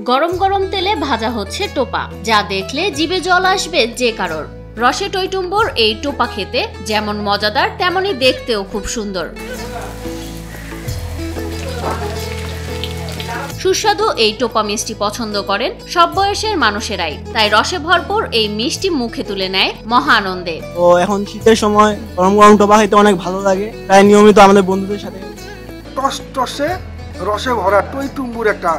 গরম গরম তেলে ভাজা হচ্ছে টোপা, যা দেখলে জিভে জল আসবে যে কারোর। রসে টইটুম্বর এই টোপা খেতে যেমন মজাদার তেমনি দেখতেও খুব সুন্দর। সুস্বাদু এই টোপা মিষ্টি পছন্দ করেন সব বয়সের মানুষেরাই, তাই রসে ভরপুর এই মিষ্টি মুখে তুলে নেয় মহা আনন্দে। তো এখন শীতের সময় গরম গরম টোপা খেতে অনেক ভালো লাগে, তাই নিয়মিত আমাদের বন্ধুদের সাথে টসটসে রসে ভরা টইটুম্বুর একটা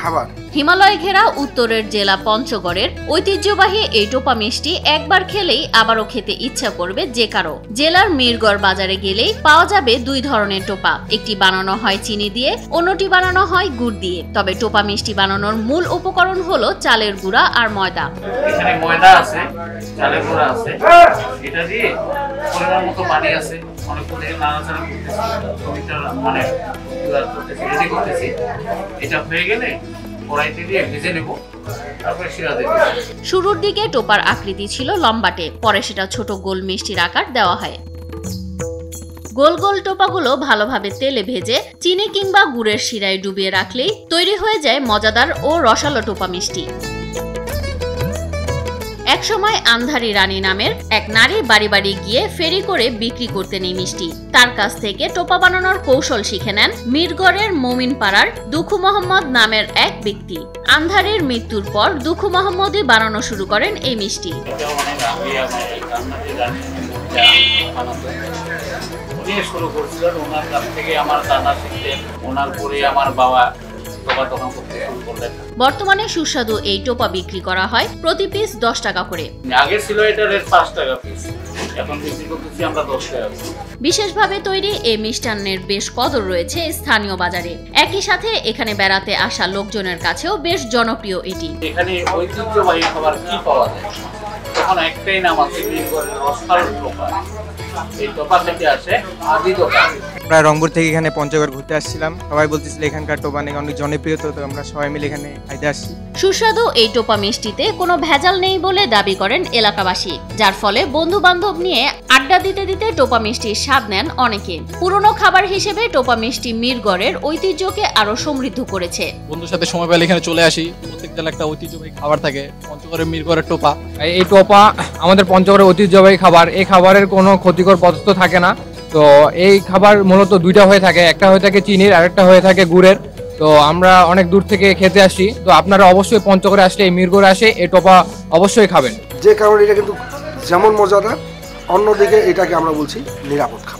খাবার। হিমালয় ঘেরা উত্তরের জেলা পঞ্চগড়ের ঐতিহ্যবাহী এই টোপা মিষ্টি একবার খেলেই আবারও খেতে ইচ্ছা করবে যে কারো। জেলার মিরগড় বাজারে গেলেই পাওয়া যাবে দুই ধরনের টোপা, একটি বানানো হয় চিনি দিয়ে, অন্যটি বানানো হয় গুড় দিয়ে। তবে টোপা মিষ্টি বানানোর মূল উপকরণ হলো চালের গুঁড়া আর ময়দা। এখানে ময়দা আছে, চালের গুঁড়া আছে, এটা দিয়ে পরিমাণ মতো পানি আছে, অনেকক্ষণ নাড়াচাড়া করতেছি, মানে রেডি করতেছি। এটা হয়ে গেলে কড়াইতে দিয়ে ভেজে নেব, তারপরে শিরা দেব। শুরুর দিকে টোপার আকৃতি ছিল লম্বাটে, পরে সেটা ছোট গোল মিষ্টির আকার দেওয়া হয়। গোল গোল টোপাগুলো ভালোভাবে তেলে ভেজে চিনি কিংবা গুড়ের শিরায় ডুবিয়ে রাখলেই তৈরি হয়ে যায় মজাদার ও রসালো টোপা মিষ্টি। একসময় আন্ধারি রানী নামের এক নারী বাড়ি বাড়ি গিয়ে ফেরি করে বিক্রি করতেন এই মিষ্টি। তার কাছ থেকে টোপা বানানোর কৌশল শিখে নেন মিরগড়ের মমিন পাড়ার দুখু মোহাম্মদ নামের এক ব্যক্তি। আন্ধারির মৃত্যুর পর দুখু মোহাম্মদই বানানো শুরু করেন এই মিষ্টি। শুরু করছিলেন ওনার কাছ থেকে, আমার দাদা শিখতেন, ওনার পরে আমার বাবা বর্তমানে সুস্বাদু এই টোপা বিক্রি করা হয় প্রতি পিস 10 টাকা করে। আগে ছিল এটা রেট 5 টাকা পিস, এখন বিক্রি করতেছি আমরা 10 টাকা। বিশেষভাবে তৈরি এই মিষ্টান্নের বেশ কদর রয়েছে স্থানীয় বাজারে। একই সাথে এখানে বেড়াতে আসা লোকজনের কাছেও বেশ জনপ্রিয় এটি। এখানে ঐতিহ্যবাহী খাবার কি পাওয়া যায়? তখন একটাই নাম আছে, রসালো টোপা। এই টোপা থেকে আসে আদি দোকান। আমরা রংপুর থেকে এখানে পঞ্চগড় ঘুরতে আসছিলাম, সবাই বলতেছিল এখানকার টোপা নাকি অনেক জনপ্রিয়, তো আমরা সবাই মিলে এখানে খাইতে আসছি। সুস্বাদু এই টোপা মিষ্টিতে কোনো ভেজাল নেই বলে দাবি করেন এলাকাবাসী, যার ফলে বন্ধু বান্ধব নিয়ে আড্ডা দিতে দিতে টোপা মিষ্টির স্বাদ নেন অনেকে। পুরনো খাবার হিসেবে টোপা মিষ্টি মিরগড়ের ঐতিহ্যকে আরো সমৃদ্ধ করেছে। বন্ধুর সাথে সময় পেলে এখানে চলে আসি, প্রত্যেক জেলা একটা ঐতিহ্যবাহী খাবার থাকে। পঞ্চগড়ের মিরগড়ের টোপা, এই টোপা আমাদের পঞ্চগড়ের ঐতিহ্যবাহী খাবার। এই খাবারের কোনো ক্ষতিকর পদার্থ থাকে না। তো এই খাবার মূলত দুইটা হয়ে থাকে, একটা হয়ে থাকে চিনির আর একটা হয়ে থাকে গুড়ের। তো আমরা অনেক দূর থেকে খেতে আসি, তো আপনারা অবশ্যই পঞ্চগড়ে আসলে এই মিরগড়ে আসে এই টোপা অবশ্যই খাবেন। যে কারণে এটা কিন্তু যেমন মজাদার, অন্যদিকে এটাকে আমরা বলছি নিরাপদ খাবার।